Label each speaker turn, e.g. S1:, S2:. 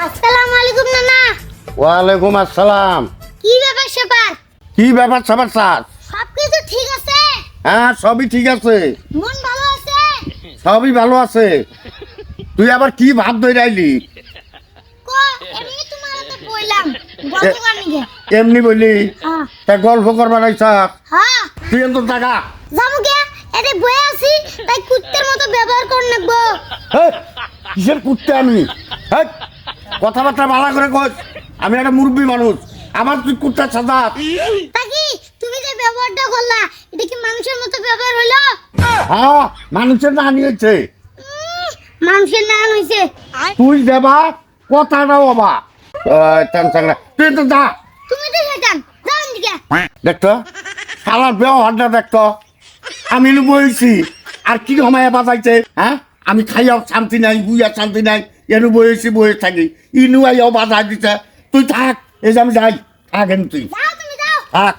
S1: আসসালামু আলাইকুম নানা।
S2: ওয়ালাইকুম আসসালাম।
S1: কি ব্যাপার স্যাপার?
S2: কি ব্যাপার স্যাপার স্যার?
S1: সবকিছু ঠিক আছে?
S2: হ্যাঁ সবই ঠিক আছে,
S1: মন ভালো আছে?
S2: সবই ভালো আছে। তুই আবার কি ভাব ধরে আইলি?
S1: কো এমনি তোমার হাতে কইলাম গল্প কানিগে।
S2: এমনি বললি?
S1: হ্যাঁ
S2: তা গল্প করবার আইসা?
S1: হ্যাঁ
S2: তুই এত টাকা
S1: যাবো কে? এতে বয়ে আছি তাই কুত্তের মতো ব্যবহার কর নাকবো।
S2: কিসের কুত্তে আমি? হেৎ, কথাবার্তা ভালো করে কস। আমি একটা মুরব্বী মানুষ, আমার তুই কুত্তার সাদা।
S1: তাকি তুমি যে ব্যবহারটা করলা এটা কি মানুষের মতো ব্যবহার হলো?
S2: হ্যাঁ মানুষের না নিয়েছে।
S1: মানুষের নাম হইছে।
S2: তুই দেবা কথাটাও বাবা তুই তো যা।
S1: তুমি তো শয়তান, যাও এদিকে।
S2: দেখতো শালার ব্যবহারটা দেখতো। আমি বইছি আর কি সময় বাজাইছে। হ্যাঁ আমি খাইয়াও শান্তি নাই, বুইয়া শান্তি নাই, এনু বইছি বয়ে থাকি, ইনু আইয়াও বাজাই দিছে। তুই থাক, এই যে আমি যাই, থাকেন তুই
S1: যাও তুমি যাও।
S2: থাক।